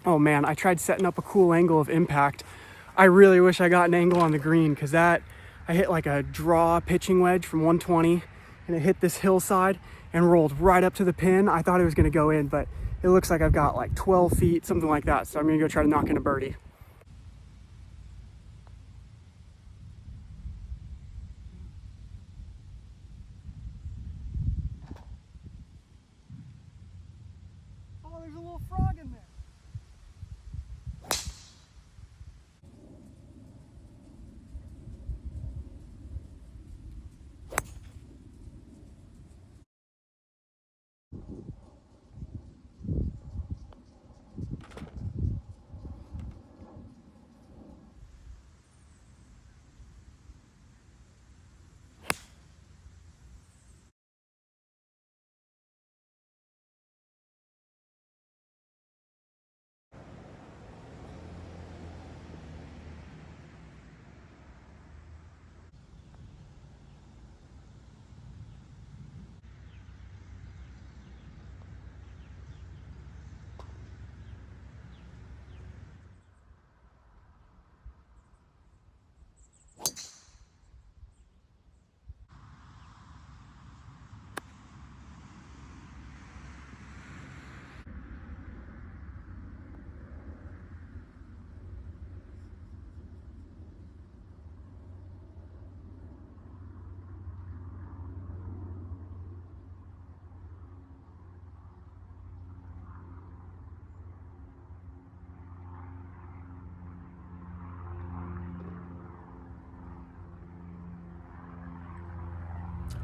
Oh man, I tried setting up a cool angle of impact. I really wish I got an angle on the green, because I hit like a draw pitching wedge from 120, and it hit this hillside and rolled right up to the pin. I thought it was gonna go in, but it looks like I've got like 12 feet, something like that. So I'm gonna go try to knock in a birdie. Oh, there's a little frog in there.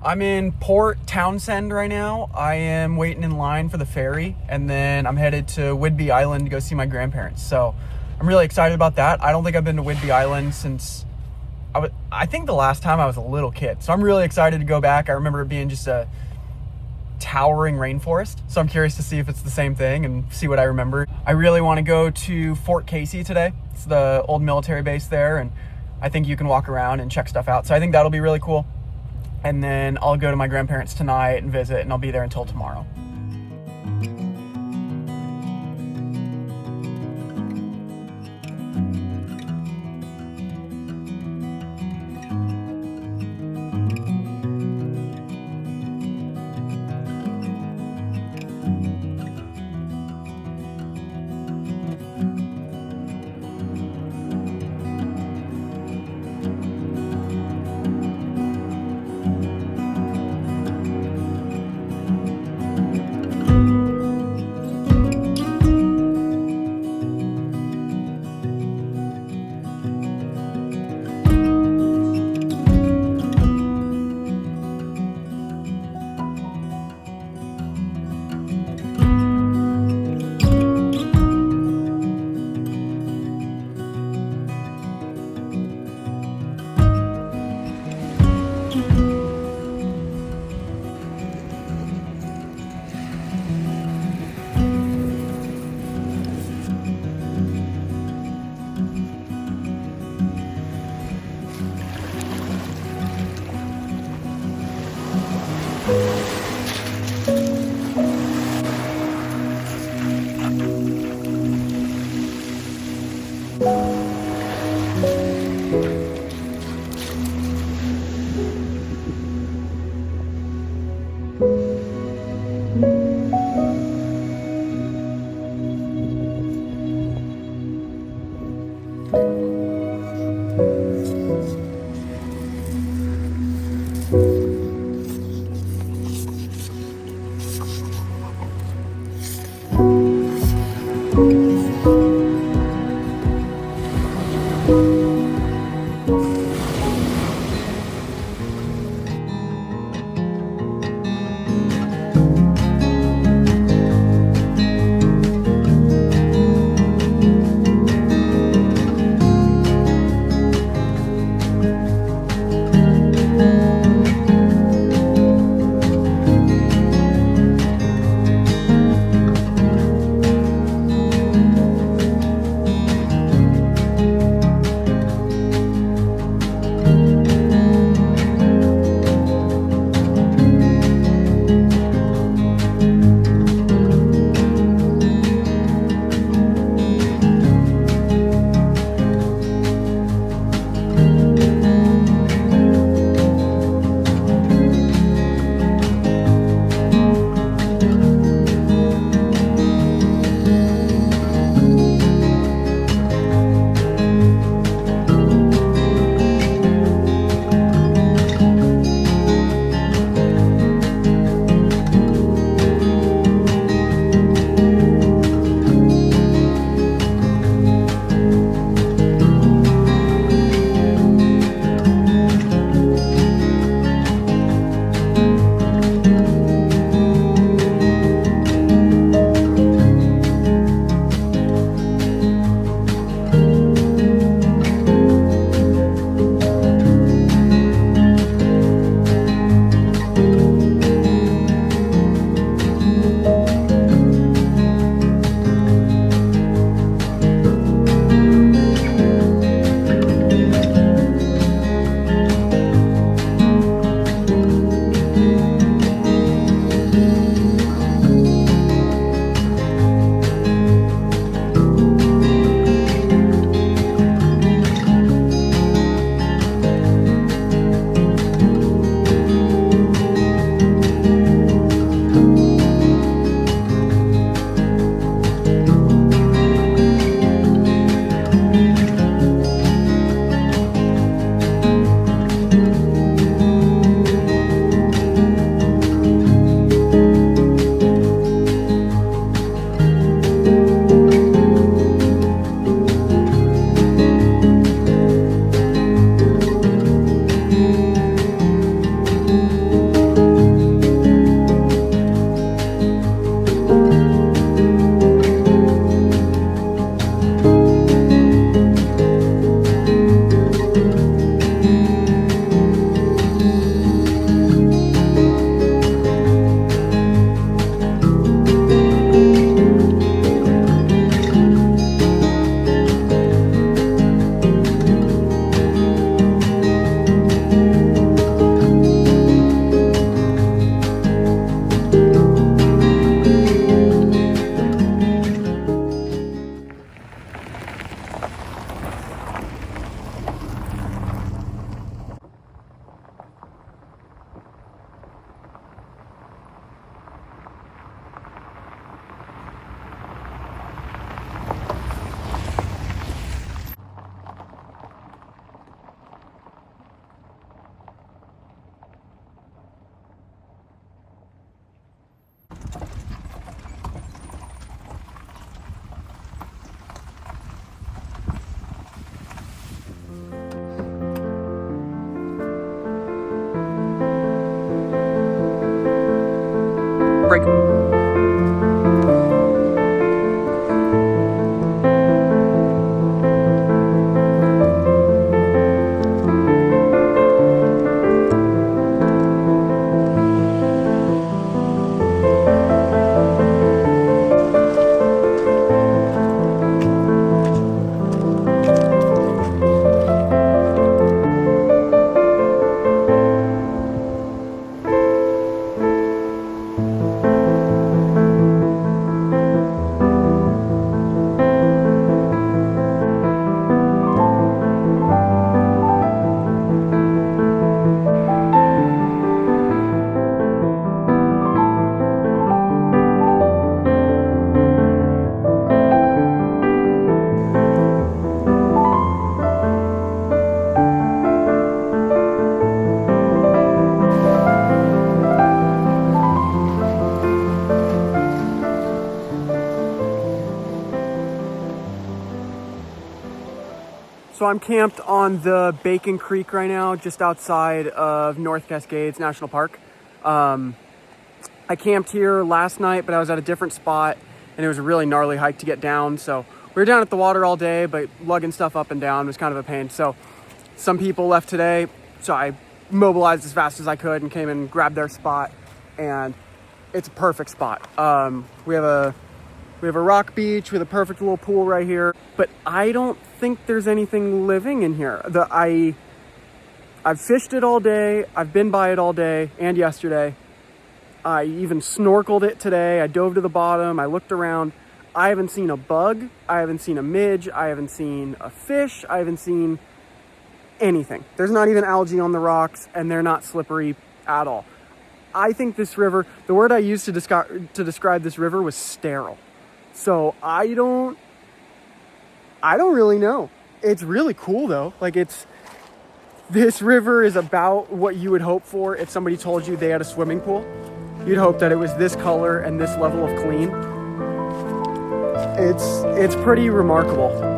I'm in Port Townsend right now. I am waiting in line for the ferry, and then I'm headed to Whidbey Island to go see my grandparents. So I'm really excited about that. I don't think I've been to Whidbey Island since I think the last time I was a little kid. So I'm really excited to go back. I remember it being just a towering rainforest. So I'm curious to see if it's the same thing and see what I remember. I really want to go to Fort Casey today. It's the old military base there, and I think you can walk around and check stuff out. So I think that'll be really cool. And then I'll go to my grandparents tonight and visit, and I'll be there until tomorrow. So I'm camped on the Bacon Creek right now, just outside of North Cascades National Park. I camped here last night, but I was at a different spot, and it was a really gnarly hike to get down. So we were down at the water all day, but lugging stuff up and down was kind of a pain. So some people left today, so I mobilized as fast as I could and came and grabbed their spot, and it's a perfect spot. We have a rock beach with a perfect little pool right here, but I don't think there's anything living in here. I've fished it all day. I've been by it all day and yesterday. I even snorkeled it today. I dove to the bottom. I looked around. I haven't seen a bug. I haven't seen a midge. I haven't seen a fish. I haven't seen anything. There's not even algae on the rocks, and they're not slippery at all. I think this river, the word I used to describe this river was sterile. So I don't really know. It's really cool though. Like, this river is about what you would hope for if somebody told you they had a swimming pool. You'd hope that it was this color and this level of clean. It's pretty remarkable.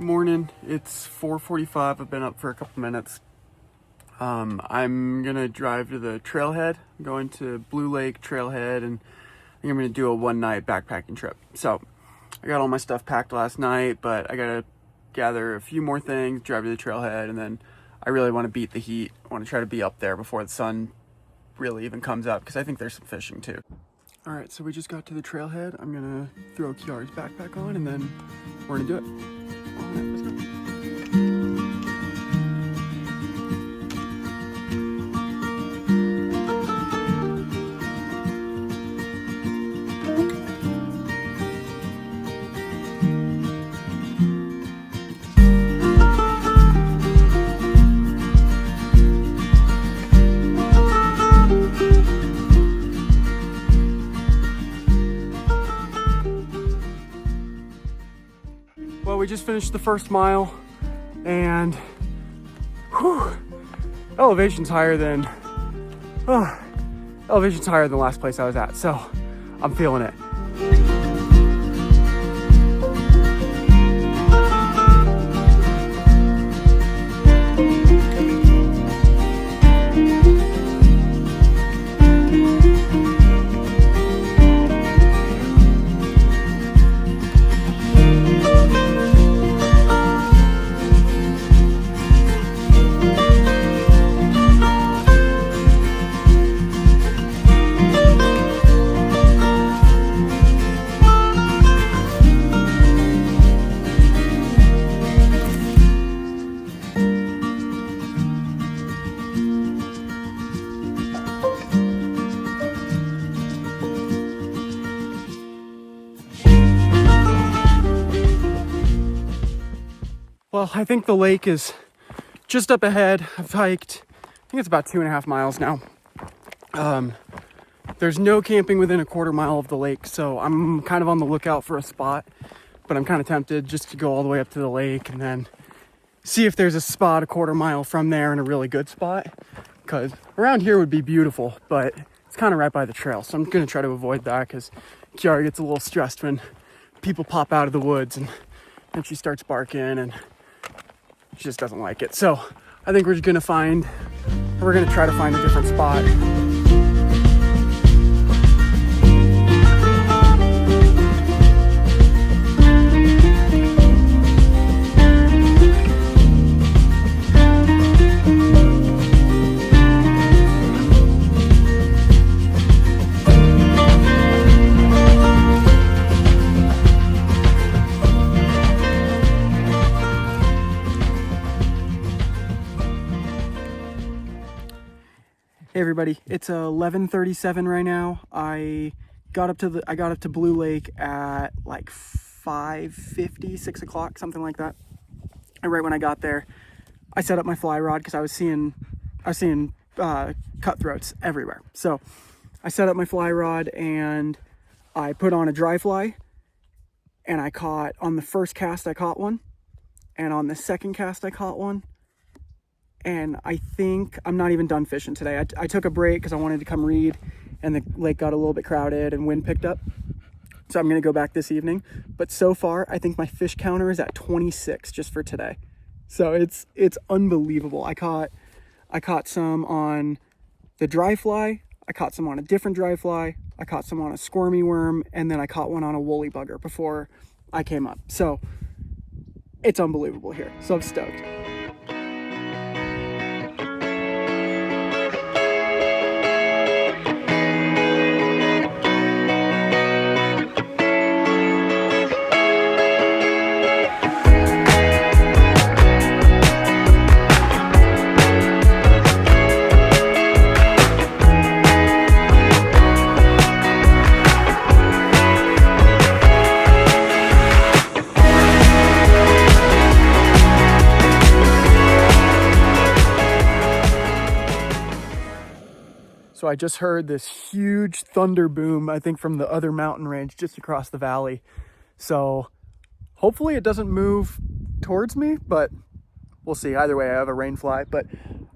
Good morning. It's 4:45. I've been up for a couple minutes. I'm gonna drive to the trailhead. I'm going to Blue Lake Trailhead, and I think I'm gonna do a one-night backpacking trip. So I got all my stuff packed last night, but I gotta gather a few more things, drive to the trailhead, and then I really want to beat the heat. I want to try to be up there before the sun really even comes up, because I think there's some fishing too. All right, so we just got to the trailhead. I'm gonna throw Kiara's backpack on, and then we're gonna do it. All right, let's go. Well, we just finished the first mile, and whew, elevation's higher than the last place I was at, so I'm feeling it. Well, I think the lake is just up ahead. I've hiked, I think it's about 2.5 miles now. There's no camping within a quarter mile of the lake, so I'm kind of on the lookout for a spot, but I'm kind of tempted just to go all the way up to the lake and then see if there's a spot a quarter mile from there and a really good spot, because around here would be beautiful, but it's kind of right by the trail, so I'm going to try to avoid that, because Kiara gets a little stressed when people pop out of the woods and she starts barking, and she just doesn't like it. So I think we're going to try to find a different spot. Hey everybody, it's 11:37 right now. I got up to Blue Lake at like 5:50, 6 o'clock, something like that. And right when I got there, I set up my fly rod because I was seeing cutthroats everywhere. So I set up my fly rod and I put on a dry fly, and on the first cast I caught one, and on the second cast I caught one. And I think I'm not even done fishing today. I took a break because I wanted to come read, and the lake got a little bit crowded and wind picked up. So I'm going to go back this evening. But so far, I think my fish counter is at 26 just for today. So it's unbelievable. I caught some on the dry fly. I caught some on a different dry fly. I caught some on a squirmy worm, and then I caught one on a woolly bugger before I came up. So it's unbelievable here. So I'm stoked. So I just heard this huge thunder boom, I think from the other mountain range just across the valley. So hopefully it doesn't move towards me, but we'll see. Either way, I have a rain fly, but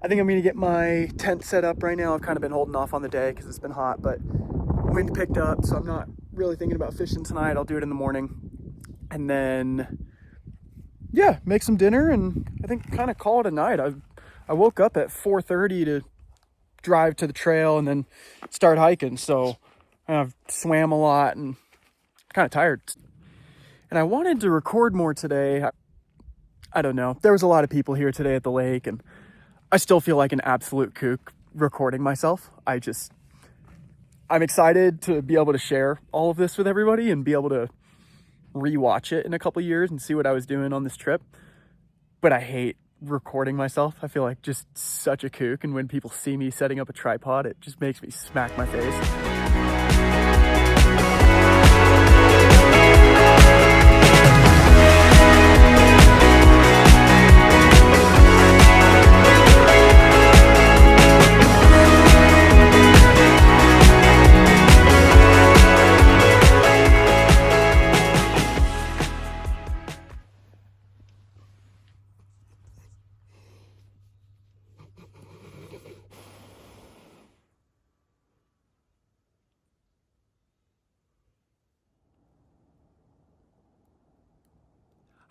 I think I'm gonna get my tent set up right now. I've kind of been holding off on the day because it's been hot, but wind picked up, so I'm not really thinking about fishing tonight. I'll do it in the morning. And then, yeah, make some dinner and I think kind of call it a night. I woke up at 4:30 to drive to the trail and then start hiking. So I've swam a lot and kind of tired. And I wanted to record more today. I don't know. There was a lot of people here today at the lake and I still feel like an absolute kook recording myself. I'm excited to be able to share all of this with everybody and be able to rewatch it in a couple years and see what I was doing on this trip. But I hate recording myself. I feel like just such a kook, and when people see me setting up a tripod, it just makes me smack my face.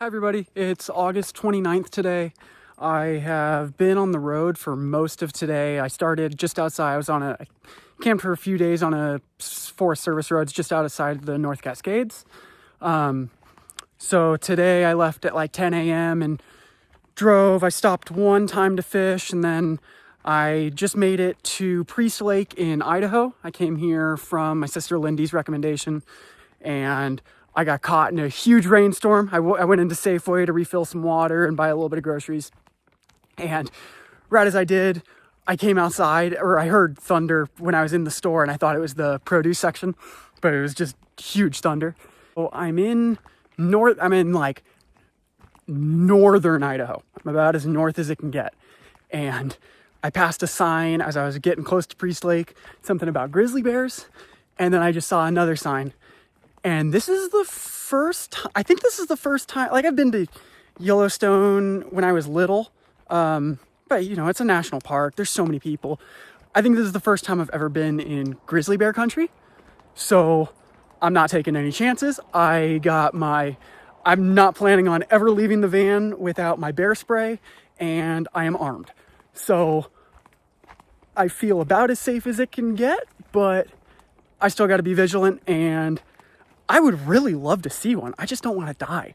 Hi everybody, it's August 29th today. I have been on the road for most of today. I started just outside. I camped for a few days on a Forest Service roads just outside the North Cascades. So today I left at like 10 a.m. and drove. I stopped one time to fish and then I just made it to Priest Lake in Idaho. I came here from my sister Lindy's recommendation and I got caught in a huge rainstorm. I went into Safeway to refill some water and buy a little bit of groceries. And right as I did, I came outside, or I heard thunder when I was in the store, and I thought it was the produce section, but it was just huge thunder. So I'm in like northern Idaho. I'm about as north as it can get. And I passed a sign as I was getting close to Priest Lake, something about grizzly bears. And then I just saw another sign. And this is the first time, like I've been to Yellowstone when I was little, but you know, it's a national park. There's so many people. I think this is the first time I've ever been in grizzly bear country. So I'm not taking any chances. I'm not planning on ever leaving the van without my bear spray, and I am armed. So I feel about as safe as it can get, but I still got to be vigilant, and I would really love to see one. I just don't want to die.